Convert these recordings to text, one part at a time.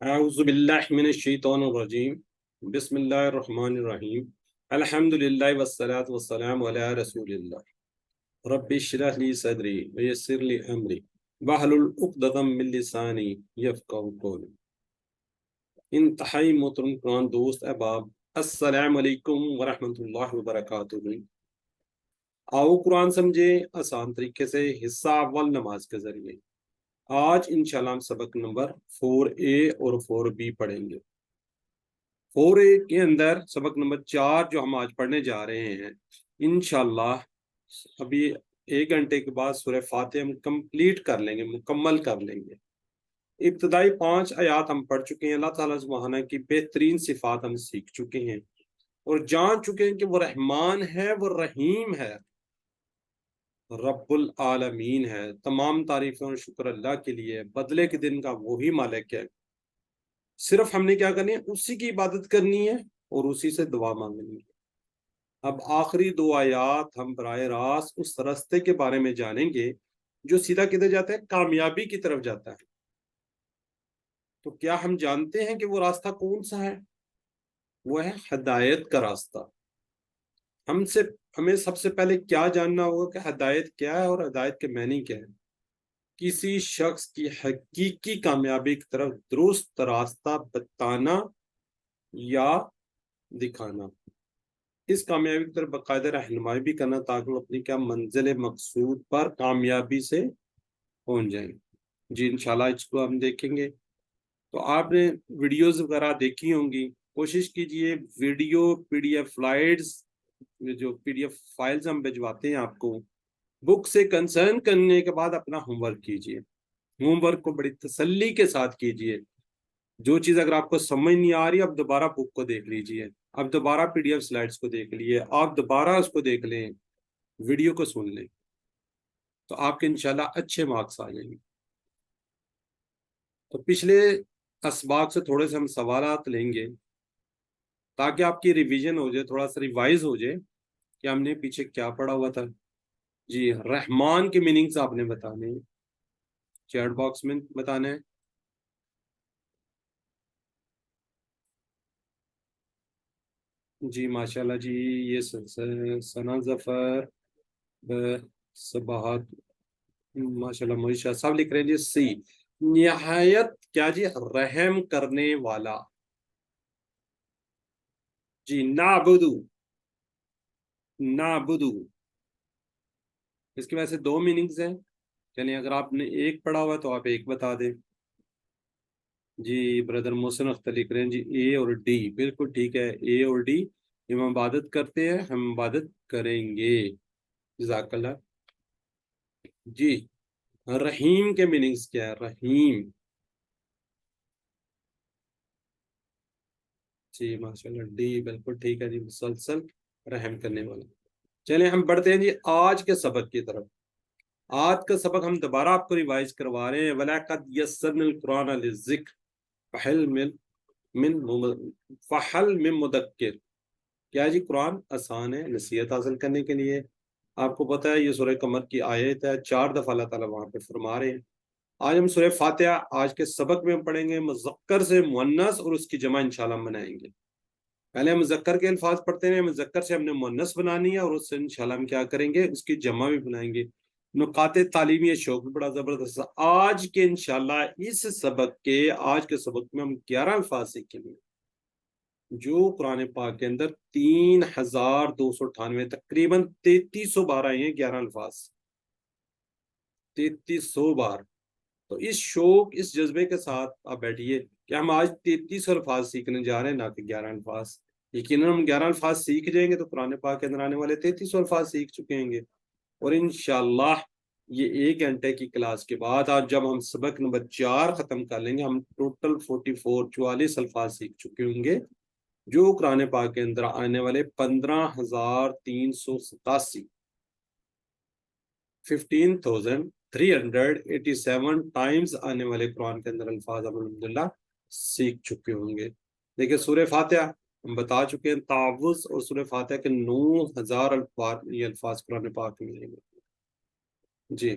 أعوذ بالله من الشيطان الرجيم بسم الله الرحمن الرحيم الحمد لله والصلاة والسلام على رسول الله رب اشرح لي صدري ويسر لي أمري واحلل عقدة من لساني يفقهوا قولي انتہائی محترم قرآن دوست احباب، السلام علیکم ورحمۃ اللہ وبرکاتہ۔ آؤ قرآن سمجھے آسان طریقے سے، حصہ اول نماز کے ذریعے۔ آج انشاءاللہ ہم سبق نمبر 4A اور 4B پڑھیں گے۔ 4A کے اندر سبق نمبر 4 جو ہم آج پڑھنے جا رہے ہیں، انشاءاللہ ابھی 1 گھنٹے کے بعد سورہ فاتحہ ہم کمپلیٹ کر لیں گے، مکمل کر لیں گے۔ ابتدائی 5 آیات ہم پڑھ چکے ہیں، اللہ تعالیٰ سبحانہ کی بہترین صفات ہم سیکھ چکے ہیں اور جان چکے ہیں کہ وہ رحمان ہے، وہ رحیم ہے، رب العالمین ہے۔ تمام تعریفیں اور شکر اللہ کے لیے، بدلے کے دن کا وہی مالک ہے۔ صرف ہم نے کیا کرنی ہے؟ اسی کی عبادت کرنی ہے اور اسی سے دعا مانگنی ہے۔ اب آخری 2 آیات ہم براہ راست اس راستے کے بارے میں جانیں گے جو سیدھا کدھر جاتا ہے؟ کامیابی کی طرف جاتا ہے۔ تو کیا ہم جانتے ہیں کہ وہ راستہ کون سا ہے؟ وہ ہے ہدایت کا راستہ۔ ہمیں سب سے پہلے کیا جاننا ہوگا کہ ہدایت کیا ہے اور ہدایت کے معنی کیا ہے؟ کسی شخص کی حقیقی کامیابی کی طرف درست راستہ بتانا یا دکھانا، اس کامیابی کی طرف باقاعدہ رہنمائی بھی کرنا تاکہ وہ اپنی کیا منزل مقصود پر کامیابی سے پہنچ جائیں۔ جی انشاءاللہ اس کو ہم دیکھیں گے۔ تو آپ نے ویڈیوز وغیرہ دیکھی ہوں گی، کوشش کیجئے ویڈیو PDF سلائیڈز، جو PDF فائلز ہم بھجواتے ہیں آپ کو، بک سے کنسرن کرنے کے بعد اپنا ہوم ورک کیجئے۔ ہوم ورک کو بڑی تسلی کے ساتھ کیجئے۔ جو چیز اگر آپ کو سمجھ نہیں آ رہی، اب دوبارہ بک کو دیکھ لیجئے، اب دوبارہ PDF سلائیڈز کو دیکھ لیے، آپ دوبارہ اس کو دیکھ لیں، ویڈیو کو سن لیں، تو آپ کے انشاءاللہ اچھے مارکس آ جائیں گے۔ تو پچھلے اسباق سے تھوڑے سے ہم سوالات لیں گے تاکہ آپ کی ریویژن ہو جائے، تھوڑا سا ریوائز ہو جائے کہ ہم نے پیچھے کیا پڑھا ہوا تھا۔ جی رحمان کے میننگز آپ نے بتانے ہیں، چیٹ باکس میں بتانا ہے۔ جی ماشاءاللہ جی، یہ ثنا ظفر، صباحت، ماشاءاللہ معیشہ سب لکھ رہے ہیں۔ جی سی، نہایت کیا جی؟ رحم کرنے والا۔ جی نعبدو، نعبدو، اس کی وجہ سے 2 میننگز ہیں، یعنی اگر آپ نے ایک پڑھا ہوا ہے تو آپ ایک بتا دیں۔ جی بردر محسن اختر لکھ رہے ہیں جی اے اور ڈی، بالکل ٹھیک ہے، اے اور ڈی۔ ہم عبادت کرتے ہیں، ہم عبادت کریں گے، جزاک اللہ۔ جی رحیم کے میننگز کیا ہے؟ رحیم، جی ماشاءاللہ ڈی بالکل ٹھیک ہے جی، مسلسل رحم کرنے والا۔ چلیں ہم بڑھتے ہیں جی آج کے سبق کی طرف۔ آج کا سبق ہم دوبارہ آپ کو ریوائز کروا رہے ہیں۔ وَلَقَدْ يَسَّرْنَا الْقُرْآنَ لِلذِّكْرِ فَهَلْ مِن مُدَّكِّرٍ۔ کیا جی؟ قرآن آسان ہے نصیحت حاصل کرنے کے لیے۔ آپ کو پتہ ہے یہ سورہ قمر کی آیت ہے، 4 دفعہ اللہ تعالیٰ وہاں پہ فرما رہے ہیں۔ آج ہم سورہ فاتحہ آج کے سبق میں ہم پڑھیں گے، مذکر سے مؤنث اور اس کی جمع انشاءاللہ ہم بنائیں گے۔ پہلے ہم مذکر کے الفاظ پڑھتے ہیں، مذکر سے ہم نے مؤنث بنانی ہے اور اس سے انشاءاللہ ہم کیا کریں گے؟ اس کی جمع بھی بنائیں گے۔ نکات تعلیمی شوق بھی بڑا زبردست ہے۔ آج کے انشاءاللہ اس سبق کے، آج کے سبق میں ہم 11 الفاظ سیکھیں گے جو قرآن پاک کے اندر 3298 تقریباً 3300 بار آئے ہیں۔ 11 الفاظ 3300 بار۔ تو اس شوق، اس جذبے کے ساتھ آپ بیٹھیے کہ ہم آج 3300 الفاظ سیکھنے جا رہے ہیں، نہ کہ 11 الفاظ۔ یقیناً ہم 11 الفاظ سیکھ جائیں گے تو قرآن پاک کے اندر آنے والے 3300 الفاظ سیکھ چکے ہیں گے، اور انشاءاللہ یہ 1 گھنٹے کی کلاس کے بعد آج جب ہم سبق نمبر 4 ختم کر لیں گے، ہم ٹوٹل 44 الفاظ سیکھ چکے ہوں گے جو قرآن پاک کے اندر آنے والے 15387 15,387 ٹائمز آنے والے قرآن کے اندر الفاظ ہم الحمدللہ سیکھ چکے ہوں گے۔ دیکھیں سورہ فاتحہ ہم بتا چکے ہیں، تعوذ اور سورہ فاتحہ کے 9000 یہ الفاظ قرآن پاک میں ملیں گے۔ جی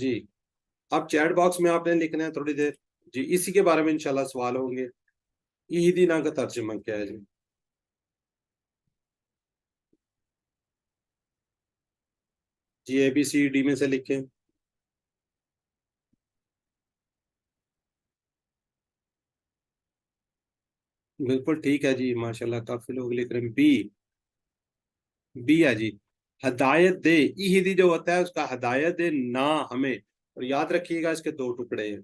جی اب چیٹ باکس میں آپ نے لکھنا ہے تھوڑی دیر. جی اسی کے بارے میں انشاءاللہ سوال ہوں گے. اہدینا کا ترجمہ کیا ہے جی؟ جی ABCD میں سے لکھیں. بالکل ٹھیک ہے جی ماشاءاللہ کافی لوگ لکھ رہے ہیں. بی ہے جی. ہدایت دے. ایہدی جو ہوتا ہے اس کا ہدایت دے نہ ہمیں. اور یاد رکھیے گا اس کے دو ٹکڑے ہیں.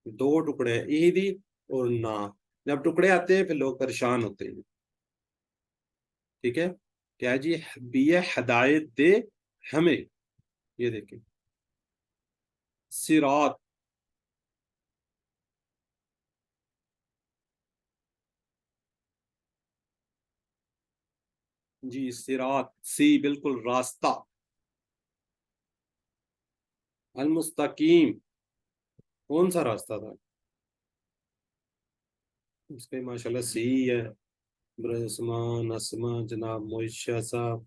دو ٹکڑے ہیں ایہدی اور نہ. جب ٹکڑے آتے ہیں پھر لوگ پریشان ہوتے ہیں. ٹھیک ہے کیا جی بی ہدایت دے ہمیں. یہ دیکھیں صراط. جی صراط سی بالکل راستہ. المستقیم کون سا راستہ تھا؟ اس کے ماشاءاللہ سی ہے. برسمان اسما جناب معیشہ صاحب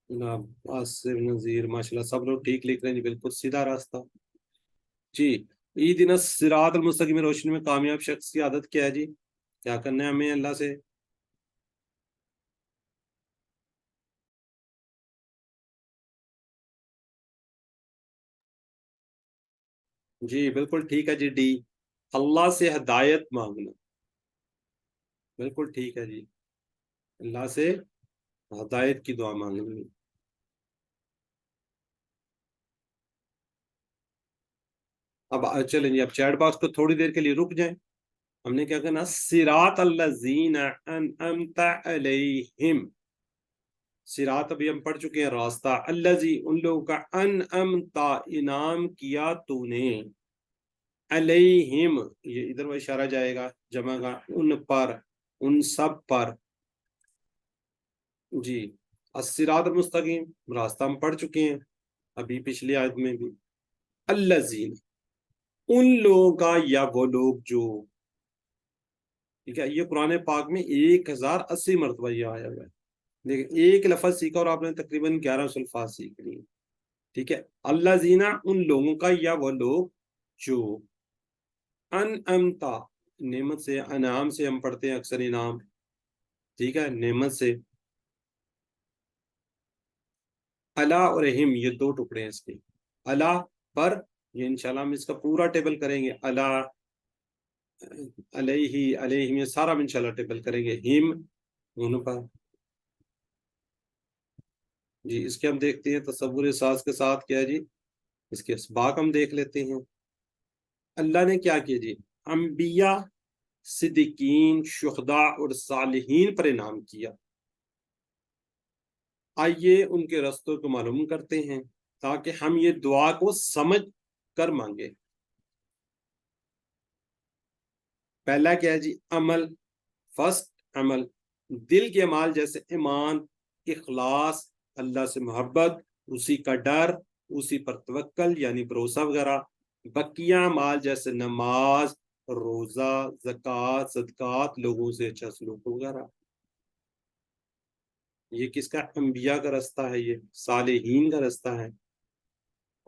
جناب آصف نذیر ماشاءاللہ سب لوگ ٹھیک لکھ رہے ہیں جی بالکل سیدھا راستہ. جی دن الصراط المستقیم روشنی میں کامیاب شخص کی عادت کیا ہے جی؟ کیا کرنا ہے ہمیں اللہ سے؟ جی بالکل ٹھیک ہے جی ڈی. اللہ سے ہدایت مانگنا. بالکل ٹھیک ہے جی. اللہ سے ہدایت کی دعا مانگنی. اب چلیں جی اب چیٹ باکس کو تھوڑی دیر کے لیے رک جائیں. ہم نے کیا کرنا صراط الذین انعمت علیہم. صراط ابھی ہم پڑھ چکے ہیں راستہ. الذی ان لوگوں کا انعمت انعام کیا تو نے. علیہم یہ ادھر وہ اشارہ جائے گا جمع کا ان پر ان سب پر. جی الصراط المستقیم راستہ ہم پڑھ چکے ہیں ابھی پچھلی آیت میں بھی. الذین ان لوگوں کا یا وہ لوگ جو. ٹھیک ہے یہ قرآن پاک میں 1080 مرتبہ یہ آیا ہوا ہے. دیکھیں ایک لفظ سیکھا اور آپ نے تقریباً 1100 الفاظ سیکھ لیے. ٹھیک ہے اللہ زینا ان لوگوں کا یا وہ لوگ جو انعمتا نعمت سے انعام سے ہم پڑھتے ہیں اکثر انعام. ٹھیک ہے نعمت سے. اللہ اور رحم یہ دو ٹکڑے ہیں اس کے. اللہ پر یہ انشاءاللہ ہم اس کا پورا ٹیبل کریں گے. اللہ علیہ علیہ یہ سارا ہم انشاءاللہ ٹیبل کریں گے. ہم ان پر. جی اس کے ہم دیکھتے ہیں تصور ساز کے ساتھ کیا ہے جی اس کے اسباق ہم دیکھ لیتے ہیں. اللہ نے کیا کیا جی انبیاء صدیقین شہداء اور صالحین پر انعام کیا. آئیے ان کے رستوں کو معلوم کرتے ہیں تاکہ ہم یہ دعا کو سمجھ کر مانگے. پہلا کیا ہے جی عمل. فرسٹ عمل دل کے اعمال جیسے ایمان اخلاص اللہ سے محبت اسی کا ڈر اسی پر توکل یعنی بھروسہ وغیرہ. بقیہ اعمال جیسے نماز روزہ زکوٰۃ صدقات لوگوں سے اچھا سلوک وغیرہ. یہ کس کا انبیاء کا رستہ ہے یہ صالحین کا رستہ ہے.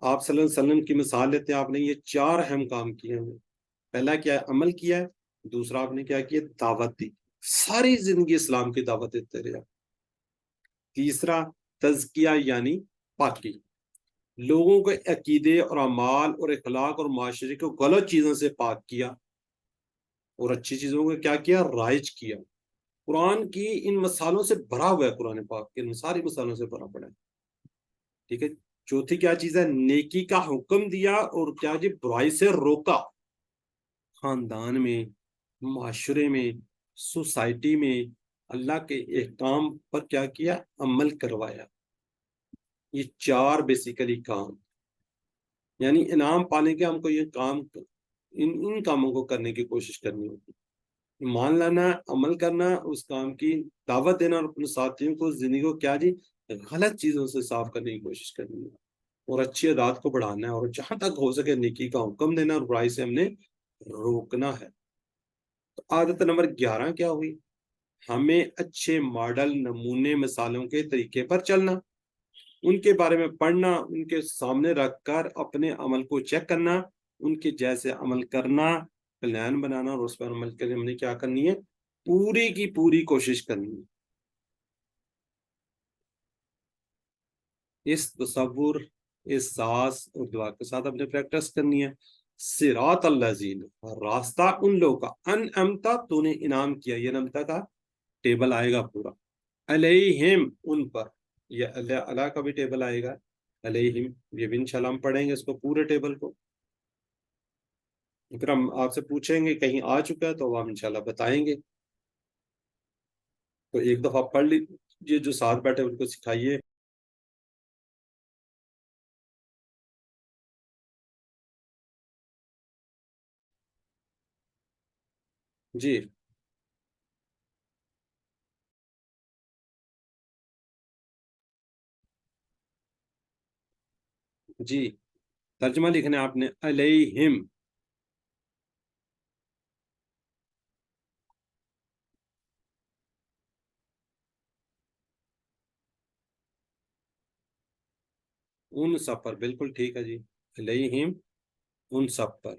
آپ صلی اللہ علیہ وسلم کی مثال لیتے ہیں آپ نے یہ 4 اہم کام کیے ہیں. پہلا کیا ہے عمل کیا ہے. دوسرا آپ نے کیا کیا دعوت دی ساری زندگی اسلام کی دعوت دیتے رہے. تیسرا تزکیہ یعنی پاکی لوگوں کے عقیدے اور اعمال اور اخلاق اور معاشرے کو غلط چیزوں سے پاک کیا اور اچھی چیزوں کو کیا کیا رائج کیا. قرآن کی ان مثالوں سے بھرا ہوا ہے. قرآن پاک کے ان ساری مثالوں سے بھرا پڑا ہے. ٹھیک ہے چوتھی کیا چیز ہے نیکی کا حکم دیا اور کیا جی برائی سے روکا. خاندان میں معاشرے میں سوسائٹی میں اللہ کے احکام پر کیا کیا عمل کروایا. یہ 4 بیسیکلی کام یعنی انعام پانے کے ہم کو یہ کام ان کاموں کو کرنے کی کوشش کرنی ہوگی. مان لانا عمل کرنا اس کام کی دعوت دینا اور اپنے ساتھیوں کو زندگی کو کیا جی غلط چیزوں سے صاف کرنے کی کوشش کرنی ہے اور اچھی عادات کو بڑھانا ہے اور جہاں تک ہو سکے نیکی کا حکم دینا اور برائی سے ہم نے روکنا ہے. تو عادت نمبر 11 کیا ہوئی ہمیں اچھے ماڈل نمونے مثالوں کے طریقے پر چلنا. ان کے بارے میں پڑھنا، ان کے سامنے رکھ کر اپنے عمل کو چیک کرنا، ان کے جیسے عمل کرنا، پلان بنانا اور اس پر عمل کے لیے ہم نے کیا کرنی ہے، پوری کی پوری کوشش کرنی ہے۔ اس تصور، اس ساز اور دعا کے ساتھ اپنے پریکٹس کرنی ہے۔ صراط الذین، راستہ ان لوگوں کا، انعمتا تو نے انعام کیا، یہ نمتا کا ٹیبل آئے گا پورا، علیہم ان پر، یہ اللہ کا بھی ٹیبل آئے گا، علیہم یہ بھی انشاءاللہ ہم پڑھیں گے اس کو پورے ٹیبل کو، پھر ہم آپ سے پوچھیں گے کہیں آ چکا ہے تو وہ ہم انشاءاللہ بتائیں گے۔ تو ایک دفعہ پڑھ لیجیے، جو ساتھ بیٹھے ان کو سکھائیے۔ جی جی، ترجمہ لکھنا ہے آپ نے، علیہم، ان سب پر، بالکل ٹھیک ہے جی، علیہم ان سب پر،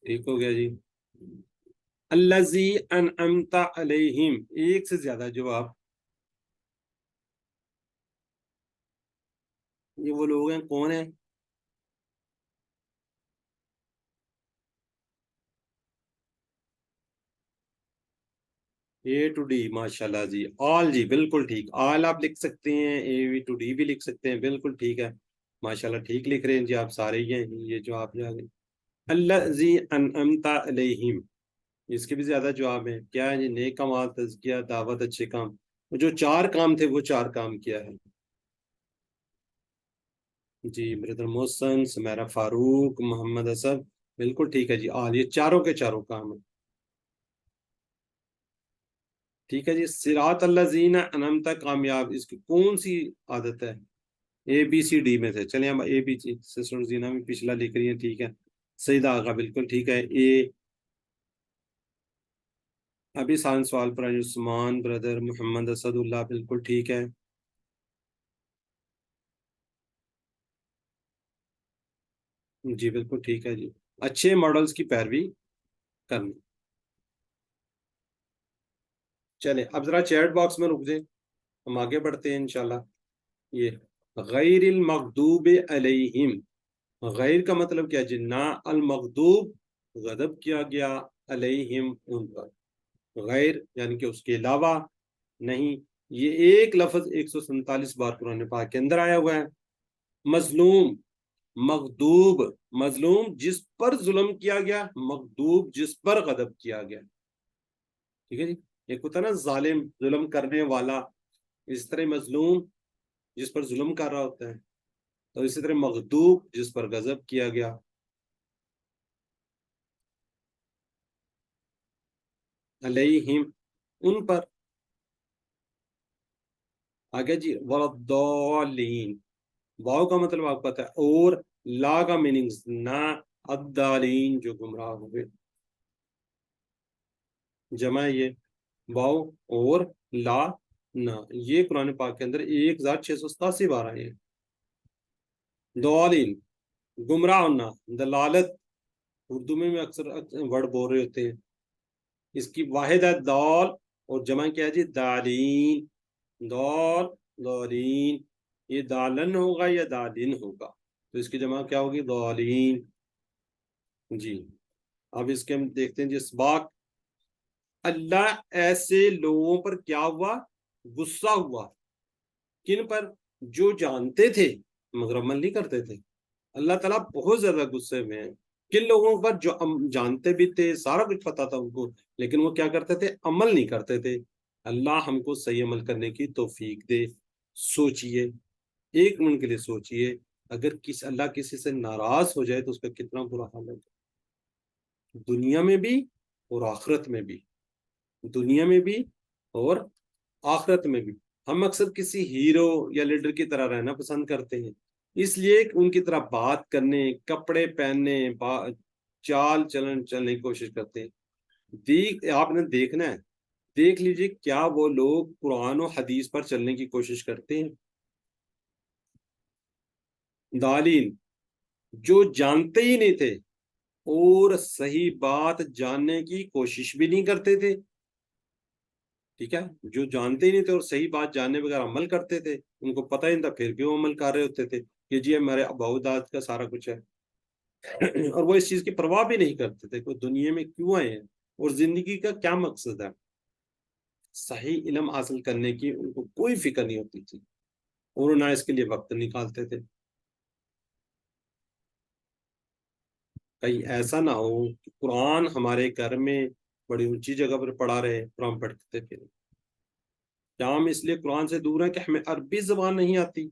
ٹھیک ہو گیا جی۔ الذی انعمت علیہم، ایک سے زیادہ جواب، یہ وہ لوگ ہیں، کون ہیں؟ اے ٹو ڈی، ماشاء اللہ جی، آل جی بالکل ٹھیک، آل آپ لکھ سکتے ہیں، اے وی ٹو ڈی بھی لکھ سکتے ہیں، بالکل ٹھیک ہے، ماشاء اللہ ٹھیک لکھ رہے ہیں جی، آپ سارے ہی ہیں یہ جو آپ جا گئے۔ الذی انعمت علیہم، اس کے بھی زیادہ جواب ہیں، کیا ہے جی، نیک کمال، تزکیہ، دعوت، اچھے کام، جو چار کام تھے وہ چار کام کیا ہے جی، بردر محسن، سمیرہ فاروق، محمد اسد، بالکل ٹھیک ہے جی، آل یہ چاروں کے چاروں کام ہیں، ٹھیک ہے جی۔ صراط الذین انعمت کامیاب، اس کی کون سی عادت ہے؟ اے بی سی ڈی میں سے، چلیں ہم اے بی سی، سسٹر زینہ بھی پچھلا لکھ رہی ہیں، ٹھیک ہے، سیدہ آغا بالکل ٹھیک ہے، اے، ابھی سان سوال پر عثمان بردر، محمد اسد اللہ بالکل ٹھیک ہے، جی بالکل ٹھیک ہے جی، اچھے ماڈلز کی پیروی کرنا۔ چلیں اب ذرا چیٹ باکس میں رک جائیں، ہم آگے بڑھتے ہیں انشاءاللہ۔ یہ غیر المغضوب علیہم، غیر کا مطلب کیا جی، نہ، المغضوب غضب کیا گیا، علیہم ان پر، غیر یعنی کہ اس کے علاوہ نہیں، یہ ایک لفظ 147 بار قرآن پاک کے اندر آیا ہوا ہے۔ مظلوم، مغضوب، مظلوم جس پر ظلم کیا گیا، مغضوب جس پر غضب کیا گیا، ٹھیک ہے جی، ایک ہوتا ہے نا ظالم، ظلم کرنے والا، اس طرح مظلوم جس پر ظلم کر رہا ہوتا ہے، تو اسی طرح مغضوب جس پر غضب کیا گیا، علیہم ان پر۔ آگے جی، والضالین، واو کا مطلب آپ کو پتا ہے، اور لا کا میننگ نہ، الضالین جو گمراہ ہوئے، جمع ہے یہ، واو اور لا نہ، یہ قرآن پاک کے اندر 1687 بار آئے ہیں۔ ضالین گمراہ ہونا، دلالت اردو میں اکثر ورڈ بول رہے ہوتے ہیں، اس کی واحد ہے دال، اور جمع کیا ہے جی، دالین، دال، دالین، یہ دالن ہوگا یا دالین ہوگا، تو اس کی جمع کیا ہوگی، دالین جی۔ اب اس کے ہم دیکھتے ہیں جی، اسباق، اللہ ایسے لوگوں پر کیا ہوا، غصہ ہوا، کن پر، جو جانتے تھے مگر عمل نہیں کرتے تھے، اللہ تعالیٰ بہت زیادہ غصے میں ہیں کن لوگوں پر، جو جانتے بھی تھے، سارا کچھ پتا تھا ان کو، لیکن وہ کیا کرتے تھے، عمل نہیں کرتے تھے۔ اللہ ہم کو صحیح عمل کرنے کی توفیق دے۔ سوچئے، ایک منٹ کے لیے سوچئے، اگر اللہ کسی سے ناراض ہو جائے تو اس کا کتنا برا حال ہے، دنیا میں بھی اور آخرت میں بھی، دنیا میں بھی اور آخرت میں بھی۔ ہم اکثر کسی ہیرو یا لیڈر کی طرح رہنا پسند کرتے ہیں، اس لیے ان کی طرح بات کرنے، کپڑے پہننے، چال چلن چلنے کی کوشش کرتے ہیں۔ آپ نے دیکھنا ہے، دیکھ لیجئے کیا وہ لوگ قرآن و حدیث پر چلنے کی کوشش کرتے ہیں؟ دالین جو جانتے ہی نہیں تھے اور صحیح بات جاننے کی کوشش بھی نہیں کرتے تھے. ٹھیک ہے, جو جانتے ہی نہیں تھے اور صحیح بات جاننے بغیر عمل کرتے تھے, ان کو پتہ ہی نہیں تھا پھر بھی وہ عمل کر رہے ہوتے تھے کہ جی ہمارے اباؤ داد کا سارا کچھ ہے. اور وہ اس چیز کی پرواہ بھی نہیں کرتے تھے کہ دنیا میں کیوں آئے ہیں اور زندگی کا کیا مقصد ہے. صحیح علم حاصل کرنے کی ان کو کوئی فکر نہیں ہوتی تھی اور نہ اس کے لیے وقت نکالتے تھے. کہیں ایسا نہ ہو کہ قرآن ہمارے گھر میں بڑی اونچی جگہ پر پڑھا رہے اور ہم پڑھتے پھر. کیا ہم اس لیے قرآن سے دور ہیں کہ ہمیں عربی زبان نہیں آتی؟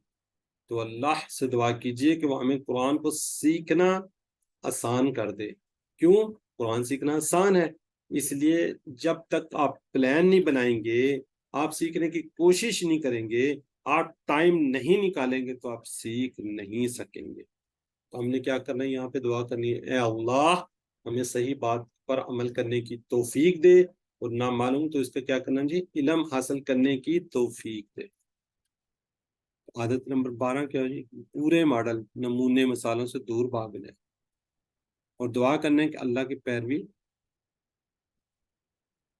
تو اللہ سے دعا کیجئے کہ وہ ہمیں قرآن کو سیکھنا آسان کر دے. کیوں؟ قرآن سیکھنا آسان ہے. اس لیے جب تک آپ پلان نہیں بنائیں گے, آپ سیکھنے کی کوشش نہیں کریں گے, آپ ٹائم نہیں نکالیں گے تو آپ سیکھ نہیں سکیں گے. تو ہم نے کیا کرنا ہے, یہاں پہ دعا کرنی ہے, اے اللہ ہمیں صحیح بات پر عمل کرنے کی توفیق دے, اور نہ معلوم تو اس کا کیا کرنا جی, علم حاصل کرنے کی توفیق دے. عادت نمبر 12 کیا ہے جی, پورے ماڈل نمونے مثالوں سے دور بھاگنا ہے اور دعا کرنا ہے کہ اللہ کی پیروی,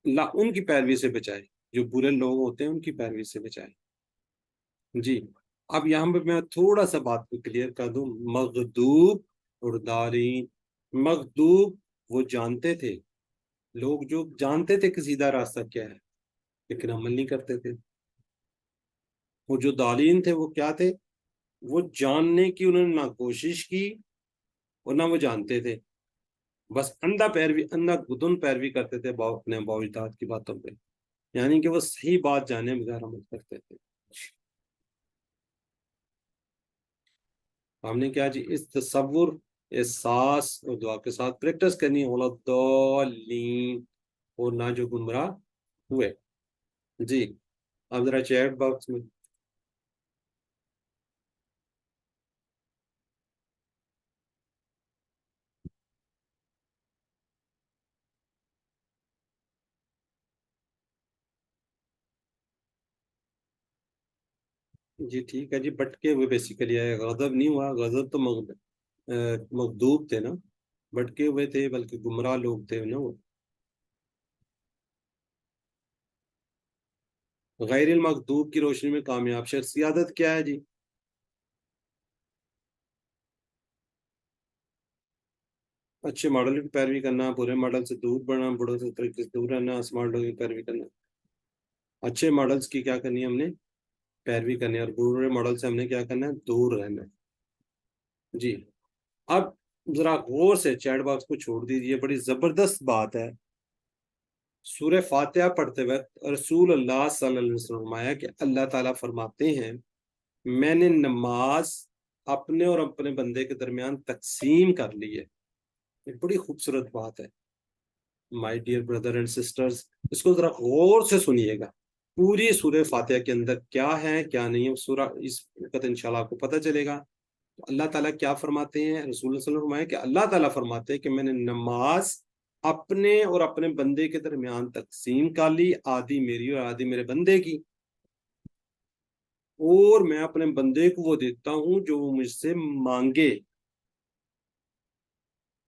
اللہ ان کی پیروی سے بچائے جو برے لوگ ہوتے ہیں, ان کی پیروی سے بچائے. جی اب یہاں پہ میں تھوڑا سا بات کو کلیئر کر دوں. مغدوب اور دارین, مغدوب وہ جانتے تھے, لوگ جو جانتے تھے کہ سیدھا راستہ کیا ہے لیکن عمل نہیں کرتے تھے. وہ جو دالین تھے وہ کیا تھے, وہ جاننے کی انہوں نے نہ کوشش کی اور نہ وہ جانتے تھے, بس اندھا پیروی, اندھا گدن پیروی کرتے تھے اپنے باوجداد کی باتوں پہ, یعنی کہ وہ صحیح بات جانے بغیر عمل کرتے تھے. ہم نے کیا جی, اس تصور, احساس اور دعا کے ساتھ پریکٹس کرنی ہے, الضالین, اور نہ جو گمراہ ہوئے. جی اب ذرا چیٹ باکس میں جی ٹھیک ہے جی, بٹکے ہوئے بیسیکلی ہے, غضب نہیں ہوا, غضب تو مغضوب تھے نا, بٹکے ہوئے تھے بلکہ گمراہ لوگ تھے نا وہ. غیر المغضوب کی روشنی میں کامیاب شخصیت کیا ہے جی؟ اچھے ماڈل کی پیروی کرنا, برے ماڈل سے دور بڑھنا, بڑوں سے طریقے سے دور رہنا, اسمارٹ لوگوں کی پیروی کرنا. اچھے ماڈلز کی کیا کرنی ہے ہم نے, پیروی کرنی ہے, اور برے ماڈل سے ہم نے کیا کرنا ہے, دور رہنا ہے. جی اب ذرا غور سے چیٹ باکس کو چھوڑ دیجیے, بڑی زبردست بات ہے. سورہ فاتحہ پڑھتے وقت رسول اللہ صلی اللہ علیہ وسلم فرمایا کہ اللہ تعالیٰ فرماتے ہیں, میں نے نماز اپنے اور اپنے بندے کے درمیان تقسیم کر لی ہے. یہ بڑی خوبصورت بات ہے my dear brother and sisters, اس کو ذرا غور سے سنیے گا. پوری سورہ فاتحہ کے اندر کیا ہے کیا نہیں ہے سورہ اس وقت انشاءاللہ آپ کو پتہ چلے گا. تو اللہ تعالیٰ کیا فرماتے ہیں, رسول اللہ صلی اللہ علیہ وسلم فرمایا کہ اللہ تعالیٰ فرماتے ہیں کہ میں نے نماز اپنے اور اپنے بندے کے درمیان تقسیم کر لی, آدھی میری اور آدھی میرے بندے کی, اور میں اپنے بندے کو وہ دیتا ہوں جو وہ مجھ سے مانگے.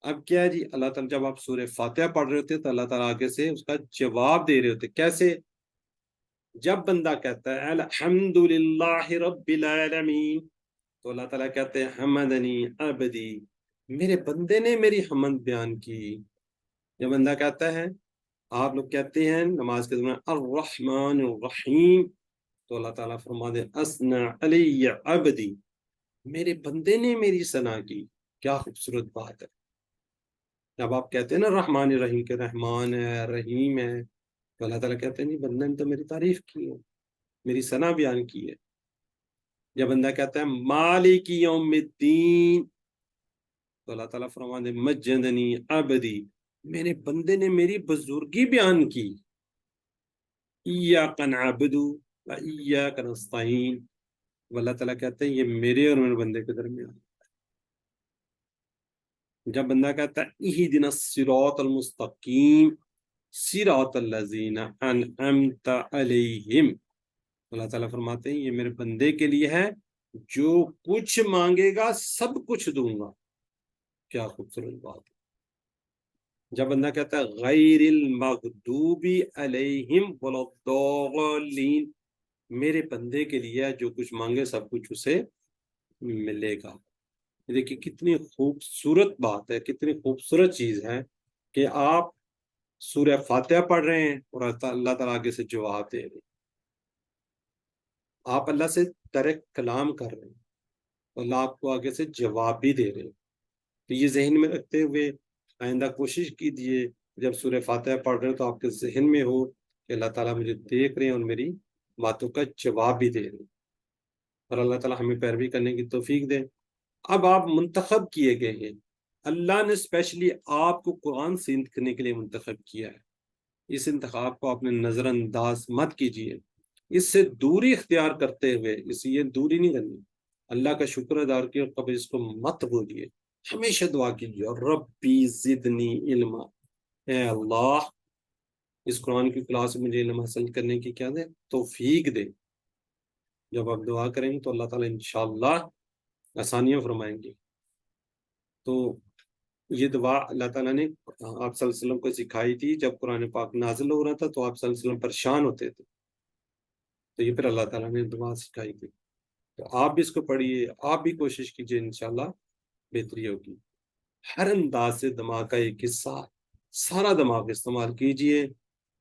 اب کیا ہے جی, اللہ تعالیٰ جب آپ سورہ فاتحہ پڑھ رہے ہوتے تو اللہ تعالیٰ آگے سے اس کا جواب دے رہے ہوتے. کیسے؟ جب بندہ کہتا ہے الحمدللہ رب العالمین, تو اللہ تعالیٰ کہتے ہیں حمدنی عبدی, میرے بندے نے میری حمد بیان کی. یہ بندہ کہتا ہے, آپ لوگ کہتے ہیں نماز کے دوران الرحمن الرحیم, تو اللہ تعالیٰ فرما دے اسنا علی عبدی, میرے بندے نے میری ثنا کی. کیا خوبصورت بات ہے. جب آپ کہتے ہیں نا رحمان الرحیم کے رحمان ہے رحیم ہے, تو اللہ تعالیٰ کہتے ہیں نہیں, بندے نے تو میری تعریف کی ہے, میری ثنا بیان کی ہے. جب بندہ کہتا ہے مالک یوم الدین, تو اللہ تعالیٰ فرما دے مجدنی عبدی, میرے بندے نے میری بزرگی بیان کی. ایاک نعبد و ایاک نستعین, اللہ تعالیٰ کہتے ہیں یہ میرے اور میرے بندے کے درمیان. جب بندہ کہتا ہے اہدنا الصراط المستقیم صراط الذین انعمت علیہم, اللہ تعالیٰ فرماتے ہیں یہ میرے بندے کے لیے ہے جو کچھ مانگے گا سب کچھ دوں گا. کیا خوبصورت بات ہے. جب بندہ کہتا ہے غیر المغضوب علیہم ولا الضالین، میرے بندے کے لیے جو کچھ مانگے سب کچھ اسے ملے گا. دیکھیے کتنی خوبصورت بات ہے، کتنی خوبصورت چیز ہے کہ آپ سورہ فاتحہ پڑھ رہے ہیں اور اللہ تعالیٰ آگے سے جواب دے رہے ہیں. آپ اللہ سے ڈائریکٹ کلام کر رہے ہیں، اللہ آپ کو آگے سے جواب بھی دے رہے ہیں. تو یہ ذہن میں رکھتے ہوئے آئندہ کوشش کیجیے جب سورہ فاتحہ پڑھ رہے ہیں تو آپ کے ذہن میں ہو کہ اللہ تعالیٰ مجھے دیکھ رہے ہیں اور میری باتوں کا جواب بھی دے رہے ہیں. اور اللہ تعالیٰ ہمیں پیروی کرنے کی توفیق دے. اب آپ منتخب کیے گئے ہیں، اللہ نے اسپیشلی آپ کو قرآن سیکھنے کے لیے منتخب کیا ہے. اس انتخاب کو آپ نے نظر انداز مت کیجیے، اس سے دوری اختیار کرتے ہوئے یہ دوری نہیں کرنی، اللہ کا شکر ادا کیے اور کبھی اس کو مت بھولیے. ہمیشہ دعا کیجیے ربی زدنی علما، اے اللہ اس قرآن کی کلاس میں مجھے علم حاصل کرنے کی کیا دے، توفیق دے. جب آپ دعا کریں گے تو اللہ تعالیٰ انشاءاللہ آسانیاں فرمائیں گے. تو یہ دعا اللہ تعالیٰ نے آپ صلی اللہ علیہ وسلم کو سکھائی تھی جب قرآن پاک نازل ہو رہا تھا تو آپ صلی اللہ علیہ وسلم پریشان ہوتے تھے، تو یہ پھر اللہ تعالیٰ نے دعا سکھائی تھی. تو آپ بھی اس کو پڑھیے، آپ بھی کوشش کیجیے، انشاءاللہ بہتری ہوگی. ہر انداز سے دماغ کا ایک حصہ، سارا دماغ استعمال کیجیے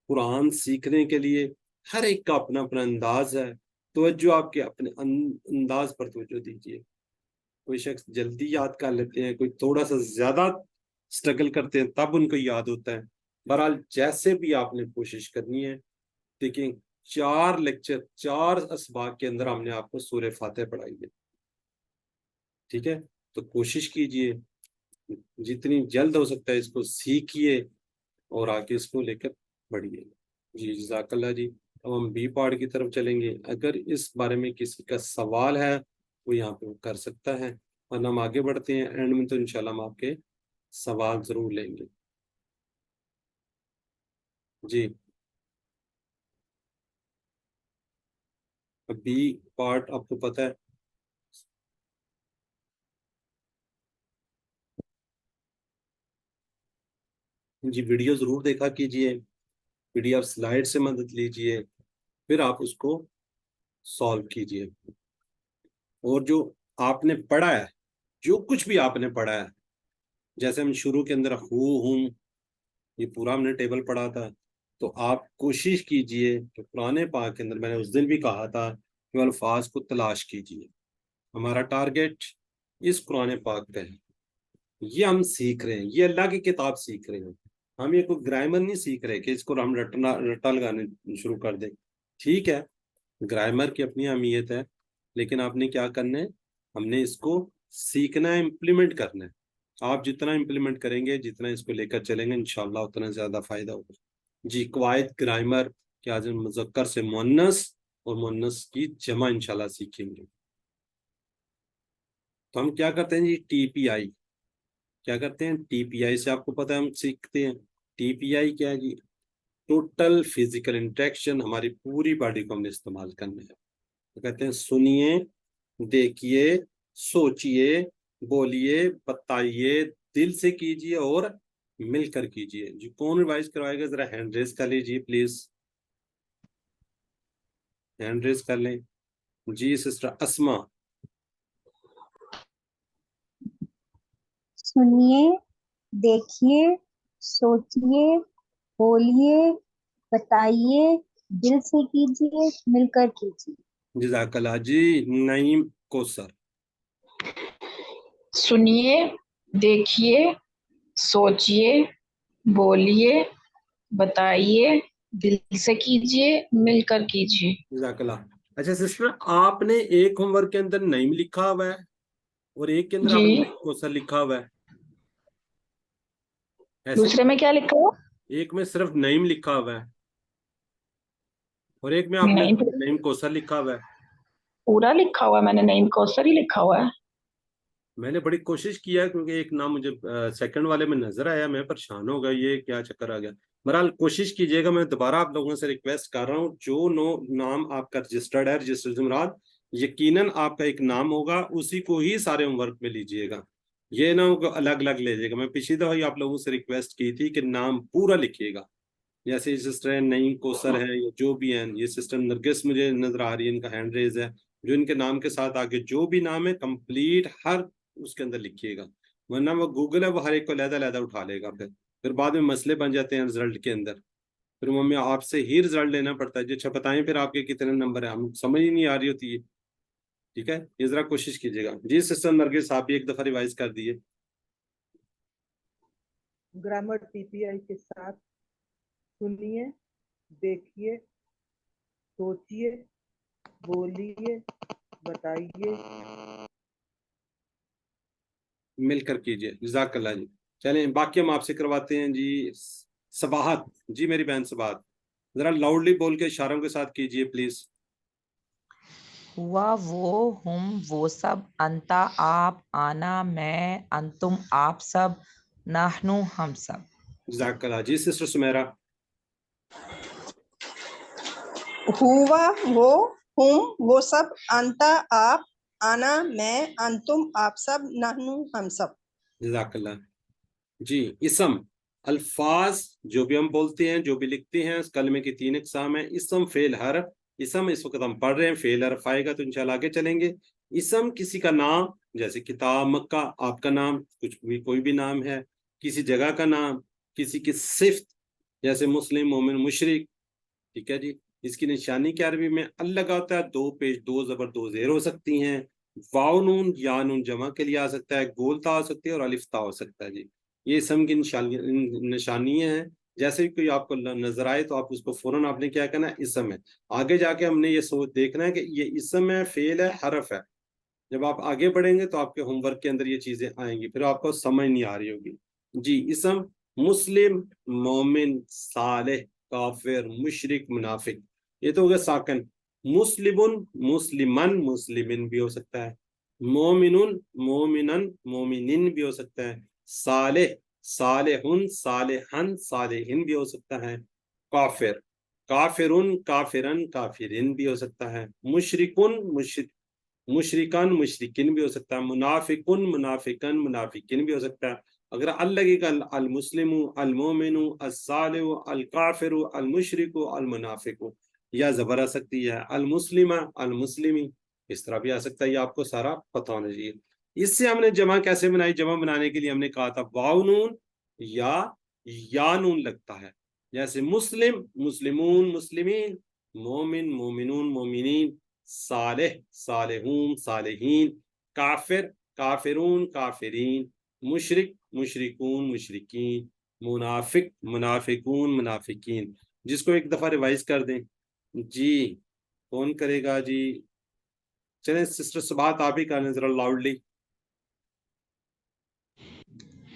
قرآن سیکھنے کے لیے. ہر ایک کا اپنا اپنا انداز ہے، توجہ آپ کے اپنے انداز پر توجہ دیجیے. کوئی شخص جلدی یاد کر لیتے ہیں، کوئی تھوڑا سا زیادہ سٹرگل کرتے ہیں تب ان کو یاد ہوتا ہے. بہرحال جیسے بھی آپ نے کوشش کرنی ہے. دیکھیں 4 لیکچر 4 اسباق کے اندر ہم نے آپ کو سورہ فاتحہ پڑھائی ہے، ٹھیک ہے. تو کوشش کیجیے جتنی جلد ہو سکتا ہے اس کو سیکھیے اور آگے اس کو لے کر بڑھیے. جی جزاک اللہ. جی اب ہم بی پارٹ کی طرف چلیں گے. اگر اس بارے میں کسی کا سوال ہے وہ یہاں پہ کر سکتا ہے، اور ہم آگے بڑھتے ہیں. اینڈ میں تو انشاءاللہ ہم آپ کے سوال ضرور لیں گے. جی بی پارٹ آپ کو پتہ ہے. جی ویڈیو ضرور دیکھا کیجئے، پی ڈی ایف سلائیڈ سے مدد لیجئے، پھر آپ اس کو سالو کیجئے. اور جو آپ نے پڑھا ہے، جو کچھ بھی آپ نے پڑھا ہے، جیسے ہم شروع کے اندر ہوں یہ پورا ہم نے ٹیبل پڑھا تھا، تو آپ کوشش کیجئے کہ قرآن پاک کے اندر، میں نے اس دن بھی کہا تھا کہ الفاظ کو تلاش کیجئے. ہمارا ٹارگیٹ اس قرآن پاک پہ ہے. یہ ہم سیکھ رہے ہیں، یہ اللہ کی کتاب سیکھ رہے ہیں. ہم یہ کوئی گرامر نہیں سیکھ رہے کہ اس کو ہم رٹا لگانے شروع کر دیں. ٹھیک ہے گرامر کی اپنی اہمیت ہے، لیکن آپ نے کیا کرنا ہے، ہم نے اس کو سیکھنا ہے، امپلیمنٹ کرنا ہے. آپ جتنا امپلیمنٹ کریں گے، جتنا اس کو لے کر چلیں گے، انشاءاللہ اتنا زیادہ فائدہ ہوگا. جی قواعد گرامر کیا مذکر سے مؤنث اور مؤنث کی جمع انشاءاللہ سیکھیں گے. تو ہم کیا کرتے ہیں جی، ٹی پی آئی کیا کرتے ہیں، ٹی پی آئی سے آپ کو پتہ ہے ہم سیکھتے ہیں. ٹی پی آئی کیا ہے جی، ٹوٹل فزیکل انٹریکشن. ہماری پوری باڈی کو ہم نے استعمال کرنا ہے. تو کہتے ہیں سنیے، دیکھیے، سوچئے، بولیے، بتائیے، دل سے کیجئے اور مل کر کیجئے. جی کون ریوائز کروائے گا، ذرا ہینڈ ریز کر لیجئے پلیز، ہینڈ ریز کر لیں. جی سسٹر اسما. سنیے، دیکھیے، سوچیے، بولیے، بتائیے، دل سے کیجیے، مل کر کیجیے. جزاک اللہ. جی نعیم کوثر. سنیے، دیکھیے، سوچیے، بولیے، بتائیے، دل سے کیجیے، مل کر کیجیے. جزاک اللہ. اچھا سسٹر آپ نے ایک ہوم ورک کے اندر نعیم لکھا ہوا ہے اور ایک کے اندر آپ نے کوثر لکھا ہوا ہے. دوسرے میں کیا لکھا ہوا؟ ایک میں صرف نعیم لکھا ہوا ہے اور ایک میں آپ نے نعیم کوثر لکھا ہوا ہے. پورا لکھا ہوا ہے میں نے، نعیم کوثر ہی لکھا ہوا ہے. میں نے بڑی کوشش کیا کیونکہ ایک نام مجھے سیکنڈ والے میں نظر آیا، میں پریشان ہو گیا یہ کیا چکر آ گیا. بہرحال کوشش کیجیے گا. میں دوبارہ آپ لوگوں سے ریکویسٹ کر رہا ہوں جو نام آپ کا رجسٹرڈ ہے، رجسٹر سے مراد یقیناً آپ کا ایک نام ہوگا، اسی کو ہی سارے ہوم ورک میں لیجئے گا، یہ نہ ہو کہ الگ الگ لے جائے گا۔ میں پچھلی دفعہ ہی آپ لوگوں سے ریکویسٹ کی تھی کہ نام پورا لکھیے گا، جیسے سسٹر نعیم کوثر ہے یا جو بھی ہیں، یہ سسٹر نرگس مجھے نظر آ رہی ہے، ان کا ہینڈ ریز ہے، جو ان کے نام کے ساتھ آگے جو بھی نام ہے کمپلیٹ ہر اس کے اندر لکھیے گا، ورنہ وہ گوگل ہے، وہ ہر ایک کو علیحدہ علیحدہ اٹھا لے گا، پھر بعد میں مسئلے بن جاتے ہیں رزلٹ کے اندر، پھر ممی آپ سے ہی رزلٹ لینا پڑتا ہے جی، اچھا بتائیں پھر آپ کے کتنے نمبر ہیں، ہم سمجھ ہی نہیں آ رہی ہوتی ہے، ٹھیک ہے، یہ ذرا کوشش کیجیے گا جی۔ سسٹر نرگس آپ بھی ایک دفعہ ریوائز کر دیے۔ گرامر پی پی آئی کے ساتھ سنیے، دیکھیے، سوچیے، بولیے، بتائیے، مل کر کیجیے، جزاک اللہ جی۔ چلیں باقی ہم آپ سے کرواتے ہیں جی۔ صباحت جی، میری بہن صباحت، ذرا لاؤڈلی بول کے اشاروں کے ساتھ کیجیے پلیز۔ ہوا، وہ، ہم، وہ سب، انتا، آپ، آنا، میں، انتم، آپ سب، نحنو، ہم سب۔ جزاک اللہ جی۔ سسٹر سمیرہ۔ ہوا، وہ، ہم، وہ سب، انتا، آپ، آنا، میں، انتم، آپ سب، نحنو، ہم سب۔ جزاک اللہ جی۔ اسم، الفاظ جو بھی ہم بولتے ہیں، جو بھی لکھتے ہیں، اس کلمے کی 3 اقسام ہیں، اسم، فعل، حرف۔ اسم اس وقت ہم پڑھ رہے ہیں، فعل حرف آئے گا تو انشاءاللہ آگے چلیں گے۔ اسم کسی کا نام، جیسے کتاب، مکہ، آپ کا نام، کچھ بھی کوئی بھی نام ہے، کسی جگہ کا نام، کسی کی صفت، جیسے مسلم، مومن، مشرک، ٹھیک ہے جی۔ اس کی نشانی کیا عربی میں ال لگا ہوتا ہے، 2 پیش 2 زبر 2 زیر ہو سکتی ہیں، واو نون یا نون جمع کے لیے آ سکتا ہے، گول تا ہو سکتی ہے اور الف تا ہو سکتا ہے جی۔ یہ اسم کی نشانیاں ہیں، جیسے بھی کوئی آپ کو نظر آئے تو آپ اس کو فوراً آپ نے کیا کہنا ہے، اسم ہے۔ آگے جا کے ہم نے یہ سوچ دیکھنا ہے کہ یہ اسم ہے، فعل ہے، حرف ہے۔ جب آپ آگے بڑھیں گے تو آپ کے ہوم ورک کے اندر یہ چیزیں آئیں گی، پھر آپ کو سمجھ نہیں آ رہی ہوگی جی۔ اسم، مسلم، مومن، صالح، کافر، مشرک، منافق، یہ تو ہو گیا ساکن۔ مسلمن، مسلمن، مسلمن بھی ہو سکتا ہے، مومنن، مومنن، مومنن بھی ہو سکتا ہے، صالح، صالحن، صالحن، صالحن بھی ہو سکتا ہے، کافر، کافرن، کافرن، کافرن بھی ہو سکتا ہے، مشرکن، مشرکن، مشرکن بھی ہو سکتا ہے، منافقن، منافقن، منافقن بھی ہو سکتا ہے۔ اگر لگے گا المسلم، المومن، الصالح، الکافر، المشرک، المنافق، یا زبر آ سکتی ہے، المسلمہ، المسلمی، اس طرح بھی آ سکتا ہے، یہ آپ کو سارا پتہ ہونا چاہیے۔ اس سے ہم نے جمع کیسے بنائی؟ جمع بنانے کے لیے ہم نے کہا تھا واو نون یا نون لگتا ہے، جیسے مسلم، مسلمون، مسلمین، مومن، مومنون، مومنین، صالح، صالحون، صالحین، کافر، کافرون، کافرین، مشرک، مشرکون، مشرکین، منافق، منافقون، منافقین۔ جس کو ایک دفعہ ریوائز کر دیں جی، کون کرے گا جی؟ چلیں سسٹر صباحت آپ ہی کر لیں ذرا لاؤڈلی۔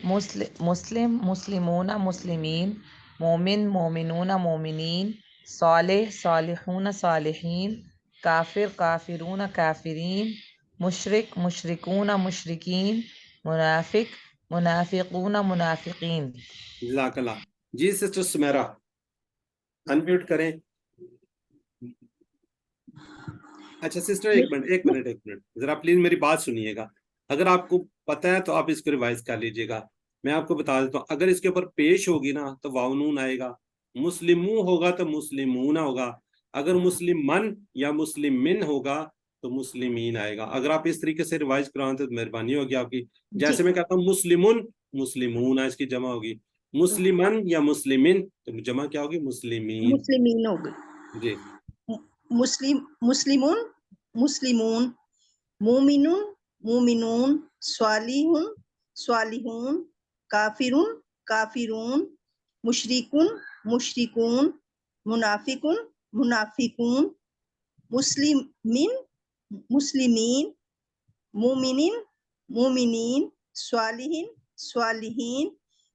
مسلم، مسلمون، مسلمین، مومن، مومنون، مومنین، صالح، صالحون، صالحین، کافر، کافرون، کافرین، مشرک، مشرکون، مشرکین، منافق، منافقون، منافقین۔ جزاک اللہ جی۔ سسٹر سمیرہ انمیوٹ کریں۔ اچھا سسٹر ایک منٹ ذرا پلیز میری بات سنیے گا، اگر آپ کو پتہ ہے تو آپ اس کو ریوائز کر لیجئے گا۔ میں آپ کو بتا دیتا ہوں، اگر اس کے اوپر پیش ہوگی نا تو واو نون آئے گا، مسلمو ہوگا تو مسلمون ہوگا، اگر مسلمن یا مسلمن ہوگا تو مسلمین آئے گا۔ اگر آپ اس طریقے سے ریوائز کرائیں تو مہربانی ہوگی آپ کی۔ جیسے میں کہتا ہوں مسلمن، مسلمون ہے، اس کی جمع ہوگی، مسلمن یا مسلمن تو جمع کیا ہوگی؟ مسلمین مسلمین ہو گئی، جی۔ مسلمون، مسلمون، مومنون، مومنون، صالحون، صالحون، کافرون، کافرون، مشرکون، مشرکون، منافقون، منافقون، مسلمین، مسلمین، مومنین، مومنین، صالحین، صالحین،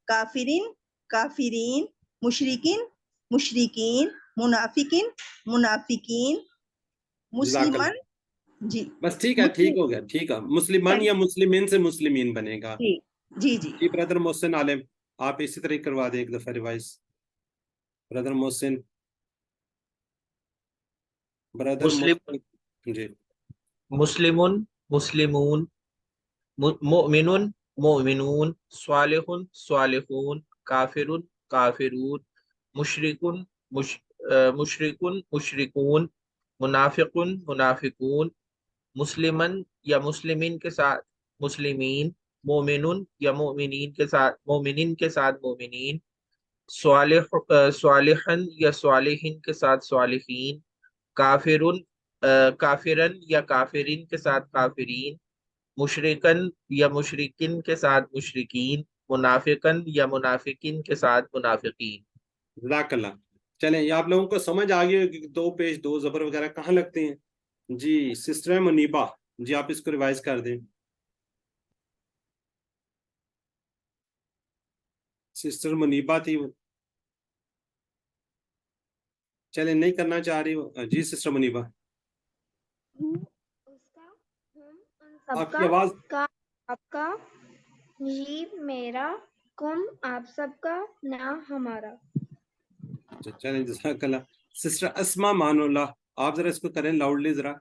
کافرین، کافرین، مشرکین، مشرکین، منافقین، منافقین، مسلمان جی، بس ٹھیک ہے، ٹھیک ہو گیا، ٹھیک ہے۔ مسلمان یا مسلمین سے مسلمین بنے گا جی جی جی جی۔ برادر محسن عالم آپ اسی طرح کروا دیں ایک دفعہ ریوائز۔ برادر محسن، برادر محسن جی۔ مسلمون مسلمون، مؤمنون مؤمنون، صالحون صالحون، کافرون کافرون، مشرکون مشرکون مشرکون، منافقون منافقون، مسلمن یا مسلمین کے ساتھ مسلمین، مومنون یا مومنین کے ساتھ مومنین کے ساتھ مومنین، صالحن یا صالحین کے ساتھ صالحین، کافرن کافرن یا کافرین کے ساتھ کافرین، مشرکن یا مشرکین کے ساتھ مشرکین، منافقن یا منافقین کے ساتھ منافقین۔ جزاک اللہ۔ چلیں یہ آپ لوگوں کو سمجھ آ گئی کہ دو پیش دو زبر وغیرہ کہاں لگتے ہیں؟ جی سسٹر منیبہ، جی آپ اس کو ریوائز کر دیں۔ سسٹر منیبہ تھی وہ، چلیں نہیں کرنا چاہ رہی۔ جی سسٹر منیبہ آپ کی آواز آپ کا، جی میرا، کم آپ سب کا، نہ ہمارا۔ چلیں جزاک اللہ۔ سسٹر اسما مان اللہ، آپ ذرا اس کو کریں لاؤڈلی ذرا۔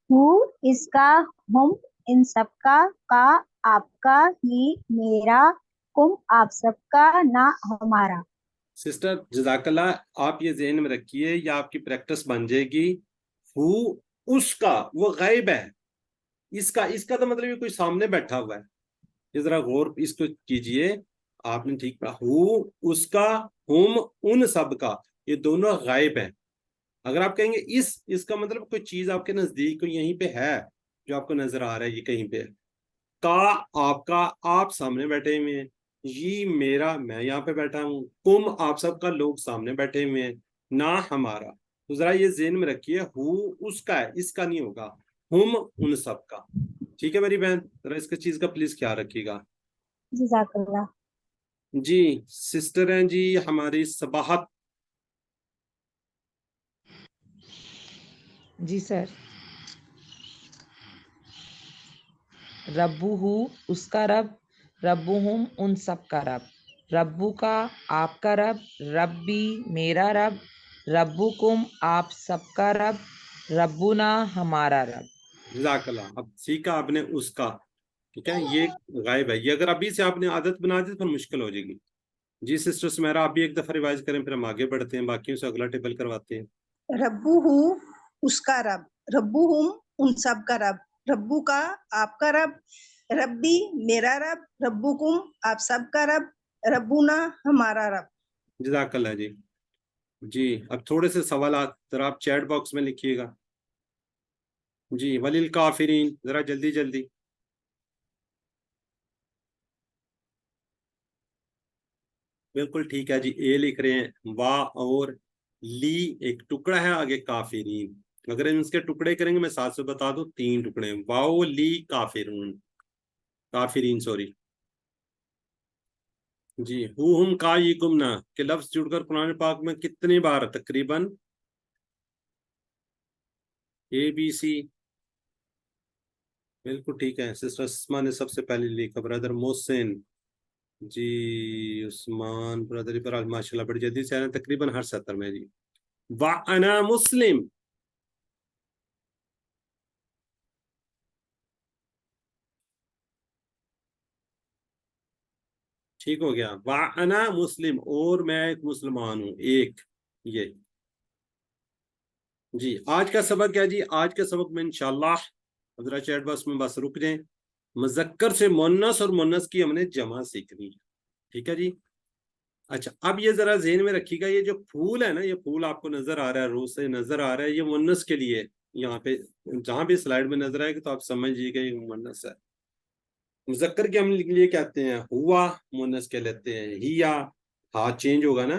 ہو اس کا، ہم ان سب کا آپ کا، ہی میرا، کم آپ سب کا، نہ ہمارا۔ سسٹر جزاک اللہ، آپ یہ ذہن میں رکھیے، یہ آپ کی پریکٹس بن جائے گی۔ ہو اس کا، وہ غائب ہے، اس کا تو مطلب یہ کوئی سامنے بیٹھا ہوا ہے۔ یہ ذرا غور اس کو کیجئے، آپ نے ٹھیک پڑھا، ہو اس کا، ہم ان سب کا، یہ دونوں غائب ہیں۔ اگر آپ کہیں گے اس کا مطلب کوئی چیز آپ کے نزدیک یہیں پہ ہے جو آپ کو نظر آ رہا ہے، یہ کہیں پہ کا آپ کا، آپ سامنے بیٹھے ہوئے ہیں، یہ میرا، میں یہاں پہ بیٹھا ہوں، کم آپ سب کا، لوگ سامنے بیٹھے ہوئے ہیں، نہ ہمارا۔ تو ذرا یہ ذہن میں رکھیے، ہو اس کا ہے، اس کا نہیں ہوگا، ہم ان سب کا۔ ٹھیک ہے میری بہن، ذرا اس کا چیز کا پلیز خیال رکھیے گا۔ جزاک اللہ۔ جی سسٹر ہیں جی ہماری صباحت۔ جی سر۔ ربو اس کا رب، ربہم ان سب کا رب، ربو کا آپ کا رب، ربی میرا رب، ربکم آپ سب کا رب، ربنا ہمارا رب۔ جزاک اللہ۔ اب سیکھا آپ نے اس کا، ٹھیک ہے، یہ غائب ہے، یہ اگر ابھی سے آپ نے عادت بنا دی تو پھر مشکل ہو جائے گی۔ جی سسٹر سمیرا آپ بھی ایک دفعہ ریوائز کریں، پھر ہم آگے بڑھتے ہیں، باقیوں سے اگلا ٹیبل کرواتے ہیں۔ ربو اس کا رب، ربو ان سب کا رب، ربو کا آپ کا رب، ربی میرا رب، ربکم آپ سب کا رب، ربنا ہمارا رب۔ جزاک اللہ جی۔ جی اب تھوڑے سے سوالات ذرا آپ چیٹ باکس میں لکھیے گا۔ جی وللکافرین، ذرا جلدی جلدی۔ بالکل ٹھیک ہے جی، اے لکھ رہے ہیں، وا اور لی ایک ٹکڑا ہے آگے کافرین، اگر ہم اس کے ٹکڑے کریں گے میں ساتھ سے بتا دوں 3 ٹکڑے ہیں، واو لی کافرون، کافرین سوری۔ جی ہم قائکم نا کہ لفظ جڑ کر قرآن پاک میں کتنی بار؟ تقریباً ABC۔ بالکل ٹھیک ہے، سسٹر اسما نے سب سے پہلے لکھا، برادر محسن، جی عثمان برادر ابراہیم ماشاء اللہ بڑی جلدی سے آ رہے ہیں، تقریباً ہر سطر میں۔ جی وَأَنَا مسلم، ٹھیک ہو گیا، وَأَنَا مسلم، اور میں ایک مسلمان ہوں، ایک یہ۔ جی آج کا سبق کیا جی؟ آج کے سبق میں انشاءاللہ ذرا چیٹ باکس میں بس رک جائیں، مذکر سے مؤنث اور مؤنث کی ہم نے جمع سیکھنی ہے، ٹھیک ہے جی۔ اچھا اب یہ ذرا ذہن میں رکھیے گا، یہ جو پھول ہے نا، یہ پھول آپ کو نظر آ رہا ہے، روز سے نظر آ رہا ہے، یہ مؤنث کے لیے، یہاں پہ جہاں بھی سلائیڈ میں نظر آئے گا تو آپ سمجھ لیجیے گا یہ مؤنث ہے۔ مذکر کے ہم لیے کہتے ہیں ہوا، مؤنث کے لیتے ہیں ہیا، ہاں چینج ہوگا نا،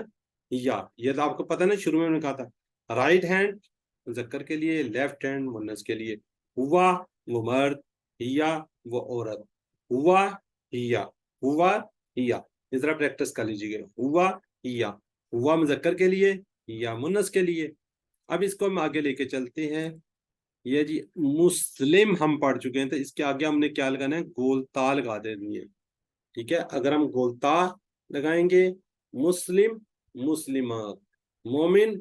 ہیا، یہ تو آپ کو پتہ نا، شروع میں نے کہا تھا رائٹ ہینڈ مذکر کے لیے، لیفٹ ہینڈ مؤنث کے لیے، ہوا وہ مرد، ہیا وہ عورت، ہوا ہیا، ہوا ہیا، اس طرح پریکٹس کر لیجیے گا، ہوا ہیا، ہوا مذکر کے لیے، ہیا مؤنث کے لیے۔ اب اس کو ہم آگے لے کے چلتے ہیں، یہ جی مسلم ہم پڑھ چکے ہیں، تو اس کے آگے ہم نے کیا لگانا ہے؟ گولتا لگا دینی ہے، ٹھیک ہے۔ اگر ہم گولتا لگائیں گے، مسلم مسلمات، مومن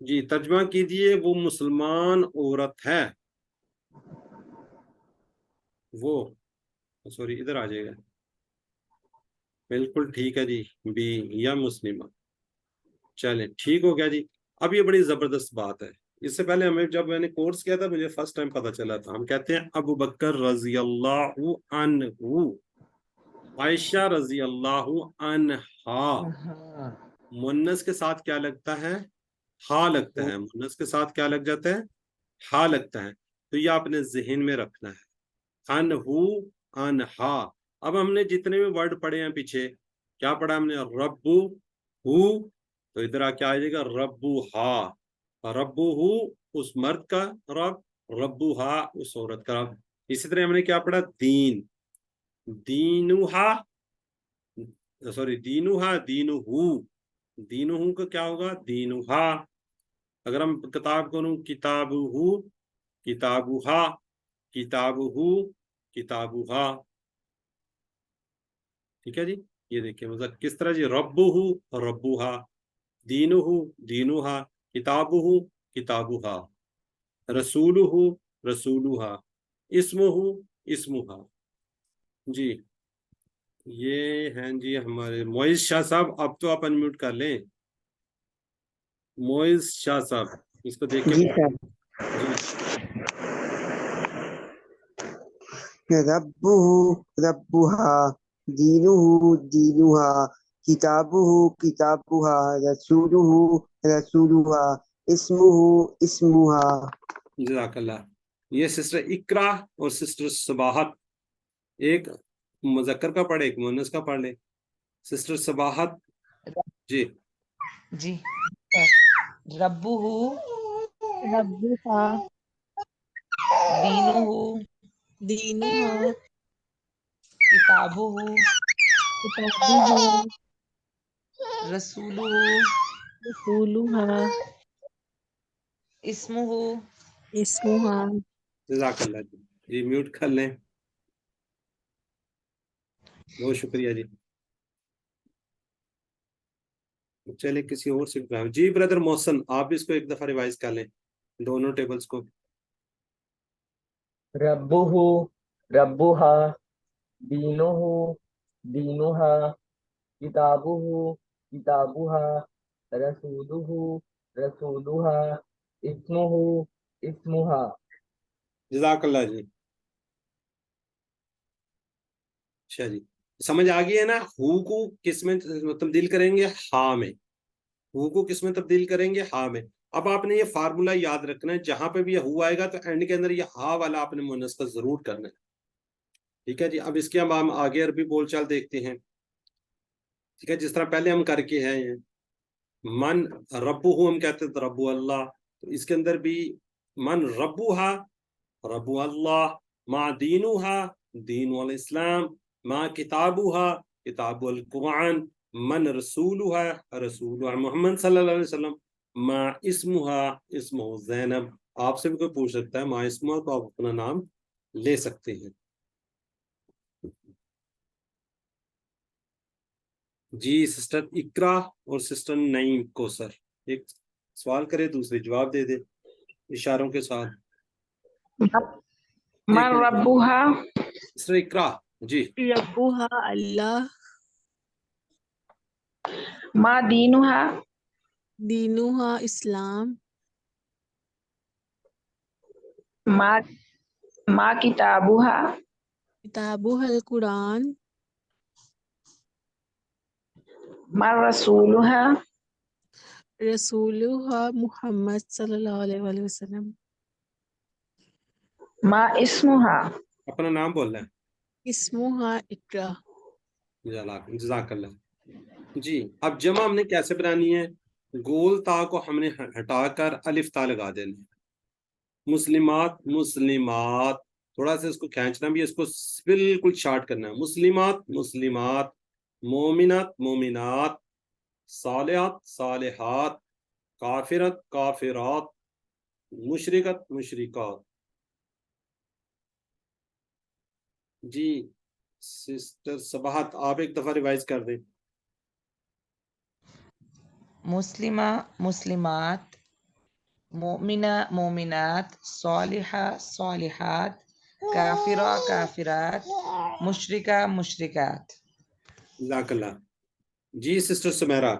جی ترجمہ کیجیے وہ مسلمان عورت ہے، وہ سوری ادھر آ جائے گا، بالکل ٹھیک ہے جی، بی یا مسلمہ، چلیں ٹھیک ہو گیا جی۔ اب یہ بڑی زبردست بات ہے، اس سے پہلے ہمیں جب میں نے کورس کیا تھا مجھے فرسٹ ٹائم پتا چلا تھا، ہم کہتے ہیں ابو بکر رضی اللہ عنہ، عائشہ رضی اللہ عنہا، مونس کے ساتھ کیا لگتا ہے؟ ہا لگتا ہے، مونس کے ساتھ کیا لگ جاتا ہے؟ ہا لگتا ہے، تو یہ آپ نے ذہن میں رکھنا ہے، انہو انہا۔ اب ہم نے جتنے بھی ورڈ پڑھے ہیں پیچھے، کیا پڑھا ہم نے؟ ربو ہو، تو ادھر آ کے آ جائے گا ربو ہا، ربو ہو اس مرد کا رب، ربو ہا اس عورت کا رب۔ اسی طرح ہم نے کیا پڑھا؟ دین، دینوہا، سوری دینوہا، دینوہو، دینوہو کا کیا ہوگا؟ دینوہا۔ اگر ہم کتاب کو لوں، کتابوہو، کتابوہا، کتابوہو، کتابوہا، ٹھیک ہے جی۔ یہ دیکھیں مطلب کس طرح جی، ربوہو، ربوہا، دینوہو، دینوہا، کتابوہو، کتابوہا، رسولوہو، رسولوہا، اسموہو، اسموہا۔ جی یہ ہیں جی ہمارے معیز شاہ صاحب، اب تو آپ انمیوٹ کر لیں، معیز شاہ صاحب اس کو دیکھ کے جی سر، جی ربہ ربہا، دینہ دینہا، کتابہ کتابہا، رسولہ رسولہا، اسمہ اسمہا۔ جزاک اللہ۔ یہ سسٹر اقرا اور سسٹر صباحت، ایک مذکر کا پڑھے ایک مؤنث کا پڑھ لے۔ سسٹر صباحت جی جی ربہ ربها دینہ دینها کتابہ کتابها رسولہ رسولها اسمہ اسمها۔ جزاک اللہ جی میوٹ کر لیں، بہت شکریہ جی۔ چلے کسی اور سے جی بردر محسن، آپ اس کو ایک دفعہ ریوائز کر لیں دونوں ٹیبلز کو۔ ربہ ربہا، دینہ دینہا، کتابہ کتابہا، رسولہ رسولہا، اسمہ اسمہا۔ جزاک اللہ جی۔ اچھا جی سمجھ آ گئی ہے نا؟ ہو کو کس میں تبدیل کریں گے؟ ہا میں۔ ہو کو کس میں تبدیل کریں گے؟ ہا میں۔ اب آپ نے یہ فارمولا یاد رکھنا ہے، جہاں پہ بھی یہ ہو آئے گا تو اینڈ کے اندر یہ ہا والا آپ نے مؤنث کا ضرور کرنا ہے، ٹھیک ہے جی۔ اب اس کے ہم آگے عربی بول چال دیکھتے ہیں، ٹھیک ہے، جس طرح پہلے ہم کر کے ہیں من ربو ہم کہتے ہیں ربو اللہ، تو اس کے اندر بھی من ربوہا ربو اللہ، ما دینوہا دین الاسلام، ما کتابوہا کتاب القرآن، من رسولوہا رسولوہا محمد صلی اللہ علیہ وسلم، ما اسموہا اسمہ زینب۔ آپ سے بھی کوئی پوچھ سکتا ہے ما اسمہ، تو آپ اپنا نام لے سکتے ہیں۔ جی سسٹر اقرا اور سسٹر نعیم کوثر ایک سوال کرے دوسرے جواب دے دے اشاروں کے ساتھ۔ من ربها سسٹر اقرا جی۔ ربها اللہ، ما دینها دینها اسلام، ما کتابها کتابها القرآن، ما رسولها رسولها محمد صلی اللہ علیہ وآلہ وسلم، ما اسمها اپنا نام بولنا ہے۔ اسمها اقرا۔ جزاک اللہ جی۔ اب جمع ہم نے کیسے بنانی ہے؟ گول تا کو ہم نے ہٹا کر الف تا لگا دینا ہے۔ مسلمات مسلمات، تھوڑا سا اس کو کھینچنا بھی ہے، اس کو بالکل شارٹ کرنا ہے۔ مسلمات مسلمات، مومنات مومنات، صالحات صالحات، کافرات کافرات، مشرکات مشرکات۔ جی سسٹر صباحت آپ ایک دفعہ ریوائز کر دیں۔ مسلمہ مسلمات، مومنہ مومنات، صالحہ صالحات، کافرہ کافرات، مشرکہ مشرکات. جزاک اللہ. جی سسٹر سمیرہ.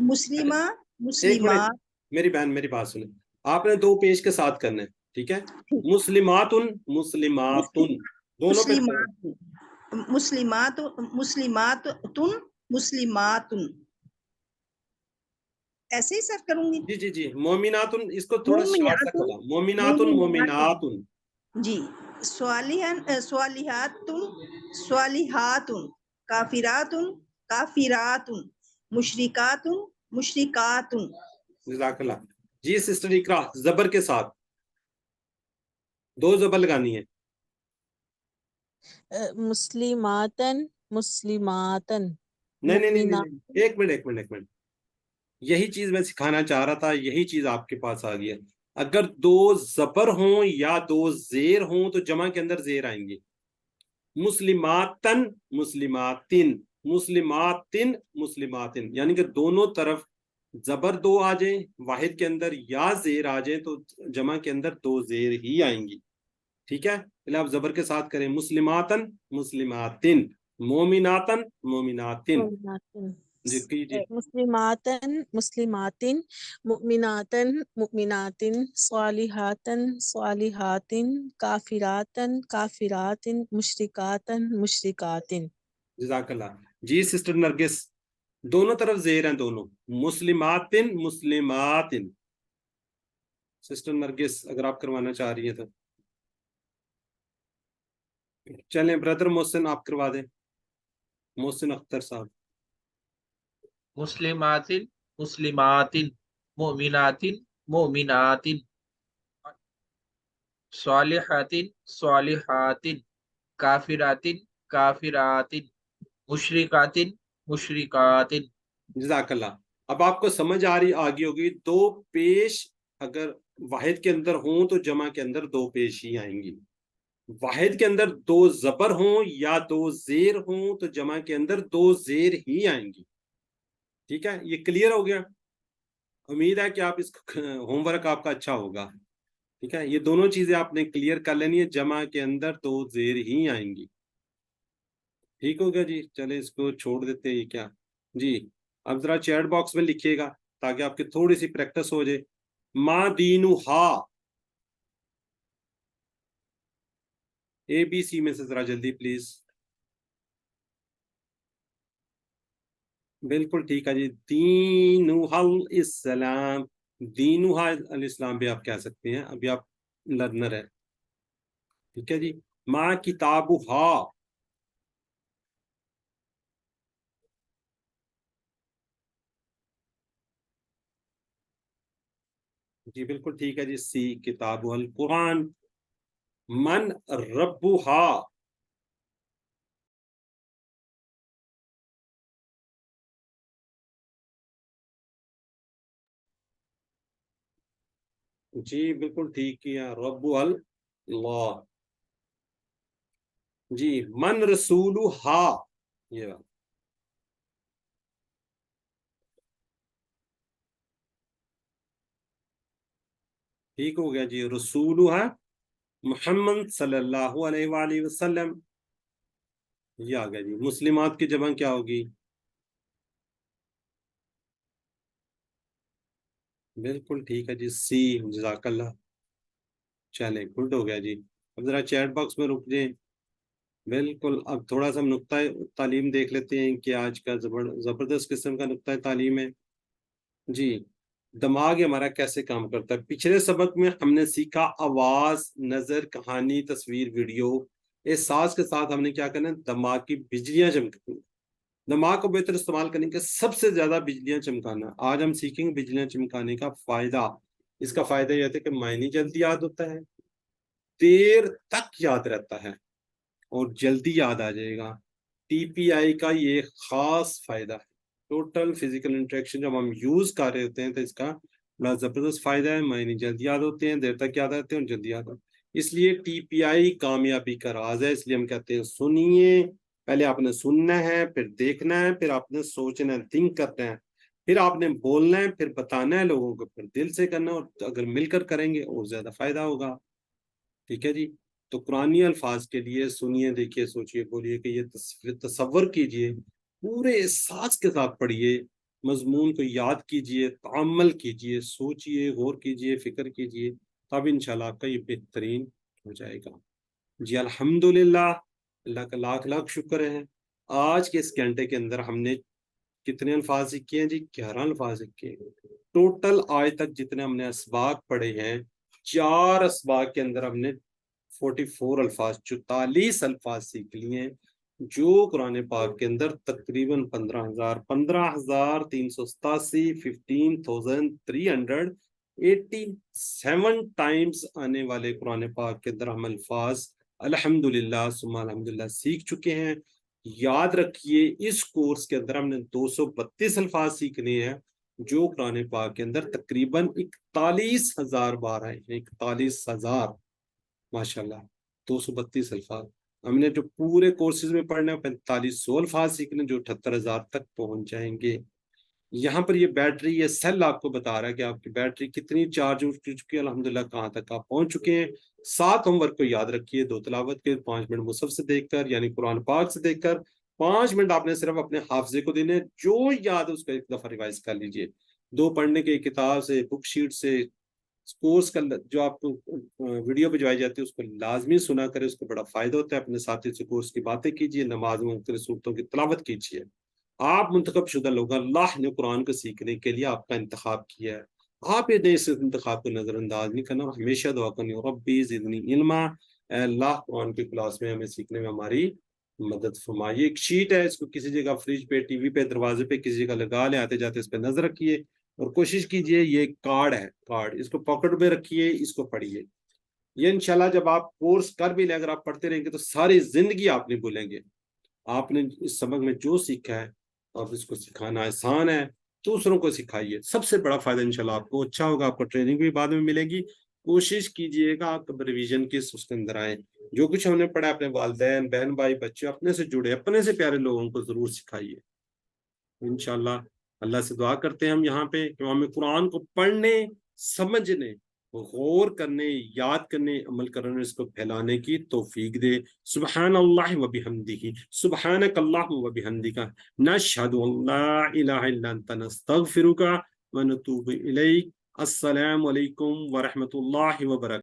مسلمہ ایک منٹ مسلمات. میری بہن، میری بات سنیں. آپ نے 2 پیش کے ساتھ کرنا ہے، ٹھیک ہے؟ مسلماتن مسلماتن دونوں پہ کریں. مسلمات مسلمات مسلمات ایسے ہی سر کروں گی. جی جی جی. مومناتن اس کو تھوڑا شارٹ تک ہوگا. مومناتن مومناتن. جی. صالحات صالحات، کافرات کافرات، مشرکات مشرکات. جزاک اللہ. جی سسٹر اقرا زبر کے ساتھ 2 زبر لگانی ہے. مسلماتن مسلماتن نہیں. ایک منٹ. یہی چیز میں سکھانا چاہ رہا تھا، یہی چیز آپ کے پاس آ گئی ہے. اگر 2 زبر ہوں یا 2 زیر ہوں تو جمع کے اندر زیر آئیں گے. مسلماتن مسلماتن مسلماتن مسلماتن، یعنی کہ دونوں طرف زبر 2 آ جائیں واحد کے اندر یا زیر آ جائیں تو جمع کے اندر 2 زیر ہی آئیں گی. ٹھیک ہے؟ پہلے آپ زبر کے ساتھ کریں. مسلماتن مسلماتن، مومناتن مومناتن. جی مسلماتن مسلماتن، مؤمناتن مؤمناتن، صالحاتن صالحاتن، کافراتن کافراتن، مشرکاتن مشرکاتن. جزاک اللہ. جی سسٹر نرگس دونوں طرف زیر ہیں، دونوں مسلماتن مسلماتن. سسٹر نرگس اگر آپ کروانا چاہ رہی ہیں تو چلیں. برادر محسن آپ کروا دیں، محسن اختر صاحب. مسلماتن مسلماتن، مؤمناتن مؤمناتن، صالحاتن صالحاتن، کافراتن کافراتن، مشرکاتن مشرکاتن. جزاک اللہ. اب آپ کو سمجھ آگی ہوگی 2 پیش اگر واحد کے اندر ہوں تو جمع کے اندر 2 پیش ہی آئیں گی. واحد کے اندر 2 زبر ہوں یا 2 زیر ہوں تو جمع کے اندر 2 زیر ہی آئیں گی. ٹھیک ہے؟ یہ کلیئر ہو گیا؟ امید ہے کہ آپ اس ہوم ورک آپ کا اچھا ہوگا. ٹھیک ہے؟ یہ دونوں چیزیں آپ نے کلیئر کر لینی ہے. جمع کے اندر 2 زیر ہی آئیں گی. ٹھیک ہو گیا جی. چلے اس کو چھوڑ دیتے ہیں. یہ کیا جی. اب ذرا چیٹ باکس میں لکھیے گا تاکہ آپ کی تھوڑی سی پریکٹس ہو جائے. ما دینہا ABC میں سے ذرا جلدی پلیز. بالکل ٹھیک ہے جی. دینہا الاسلام، دینہا الاسلام بھی آپ کہہ سکتے ہیں. ابھی آپ لرنر ہے. ٹھیک ہے جی. ما کتابہا، جی بالکل ٹھیک ہے جی. سی کتابہ القرآن. من ربہا، جی بالکل ٹھیک کیا. رب اللہ. جی من رسولہا، یہ بات ٹھیک ہو گیا جی. رسولہا محمد صلی اللہ علیہ وآلہ وسلم. یہ آ گیا جی. مسلمات کی جمع کیا ہوگی؟ بالکل ٹھیک ہے جی. سی. جزاک اللہ. چلیں گڈ ہو گیا جی. اب ذرا چیٹ باکس میں رک جائیں. بالکل. اب تھوڑا سا نقطہ تعلیم دیکھ لیتے ہیں کہ آج کا زبردست قسم کا نقطہ تعلیم ہے جی. دماغ ہمارا کیسے کام کرتا ہے. پچھلے سبق میں ہم نے سیکھا آواز، نظر، کہانی، تصویر، ویڈیو. احساس کے ساتھ ہم نے کیا کرنا ہے؟ دماغ کی بجلیاں چمکانی. دماغ کو بہتر استعمال کرنے کے سب سے زیادہ بجلیاں چمکانا. آج ہم سیکھیں گے بجلیاں چمکانے کا فائدہ. اس کا فائدہ یہ ہے کہ معنی جلدی یاد ہوتا ہے، دیر تک یاد رہتا ہے اور جلدی یاد آ جائے گا. ٹی پی آئی کا یہ خاص فائدہ ہے. ٹوٹل فزیکل انٹریکشن جب ہم یوز کر رہے ہوتے ہیں تو اس کا بڑا زبردست فائدہ ہے. معنی جلدی یاد ہوتے ہیں، دیر تک یاد آتے ہیں اور جلدی یاد آتے ہیں. اس لیے ٹی پی آئی کامیابی کا راز ہے. اس لیے ہم کہتے ہیں سنیے. پہلے آپ نے سننا ہے، پھر دیکھنا ہے، پھر آپ نے سوچنا ہے، تھنک کرنا ہے. پھر آپ نے بولنا ہے، پھر بتانا ہے لوگوں کو، پھر دل سے کرنا، اور اگر مل کر کریں گے اور زیادہ فائدہ ہوگا. ٹھیک ہے جی. تو قرآنی الفاظ کے لیے سنیے، دیکھیے، سوچیے، بولیے کہ یہ تصور کیجئے، پورے احساس کے ساتھ پڑھیے، مضمون کو یاد کیجئے، تعامل کیجئے، سوچیے، غور کیجئے، فکر کیجئے، تب انشاءاللہ آپ کا یہ بہترین ہو جائے گا. جی الحمدللہ، اللہ کا لاکھ لاکھ شکر ہے. آج کے اس گھنٹے کے اندر ہم نے کتنے الفاظ سیکھے ہیں جی؟ 11 الفاظ سیکھے ہیں. ٹوٹل آج تک جتنے ہم نے اسباق پڑھے ہیں، 4 اسباق کے اندر ہم نے 44 الفاظ، 44 الفاظ سیکھ لیے ہیں، جو قرآن پاک کے اندر تقریباً 15,387 15,387 ٹائمز آنے والے قرآن پاک کے اندر ہم الفاظ الحمدللہ ثم الحمدللہ سیکھ چکے ہیں. یاد رکھیے اس کورس کے اندر ہم نے 232 الفاظ سیکھنے ہیں، جو قرآن پاک کے اندر تقریباً 41,000 بار آئے ہیں. 41,000 ماشاءاللہ. 232 الفاظ ہم نے جو پورے کورسز میں پڑھنا ہے، 4500 الفاظ سیکھنے، جو 78,000 تک پہنچ جائیں گے. یہاں پر یہ بیٹری، یہ سیل آپ کو بتا رہا ہے کہ آپ کی بیٹری کتنی چارج ہو چکی ہے، الحمدللہ کہاں تک آپ پہنچ چکے ہیں. 7 ہوم ورک کو یاد رکھیے، 2 تلاوت کے، 5 منٹ مصحف سے دیکھ کر، یعنی قرآن پاک سے دیکھ کر 5 منٹ آپ نے صرف اپنے حافظے کو دینے، جو یاد ہے اس کا ایک دفعہ ریوائز کر لیجئے. 2 پڑھنے کے کتاب سے، بک شیٹ سے، کورس کا جو آپ کو ویڈیو بھجوائی جاتی ہے اس کو لازمی سنا کرے، اس کو بڑا فائدہ ہوتا ہے. اپنے ساتھی سے کورس کی باتیں کیجیے، نماز میں مختلف صورتوں کی تلاوت کیجیے. آپ منتخب شدہ لوگ، اللہ نے قرآن کو سیکھنے کے لیے آپ کا انتخاب کیا ہے. آپ یہ اس انتخاب کو نظر انداز نہیں کرنا، اور ہمیشہ دعا کرنی، ربی زدنی علما، اے اللہ قرآن کی کلاس میں ہمیں سیکھنے میں ہماری مدد فرمائیے. ایک شیٹ ہے، اس کو کسی جگہ فریج پہ، ٹی وی پہ، دروازے پہ کسی جگہ لگا لے، آتے جاتے اس پہ نظر رکھیے، اور کوشش کیجئے، یہ کارڈ ہے، کارڈ، اس کو پاکٹ میں رکھیے، اس کو پڑھیے. یہ انشاءاللہ جب آپ کورس کر بھی لیں، اگر آپ پڑھتے رہیں گے تو ساری زندگی آپ نہیں بھولیں گے. آپ نے اس سبق میں جو سیکھا ہے، اور اس کو سکھانا آسان ہے، دوسروں کو سکھائیے. سب سے بڑا فائدہ انشاءاللہ آپ کو اچھا ہوگا. آپ کو ٹریننگ بھی بعد میں ملے گی. کوشش کیجئے گا آپ ریویژن کی اس کے اندر آئیں. جو کچھ ہم نے پڑھا، اپنے والدین، بہن بھائی، بچے، اپنے سے جڑے، اپنے سے پیارے لوگوں کو ضرور سکھائیے. انشاءاللہ اللہ سے دعا کرتے ہیں ہم یہاں پہ کہ ہمیں قرآن کو پڑھنے، سمجھنے، غور کرنے، یاد کرنے، عمل کرنے، اس کو پھیلانے کی توفیق دے. سبحان اللہ و بحمدہ، سبحانک اللہم و بحمدک، نشہد ان لا الہ الا انت، نستغفرک و نتوب الیک. السلام علیکم ورحمۃ اللہ وبرکاتہ.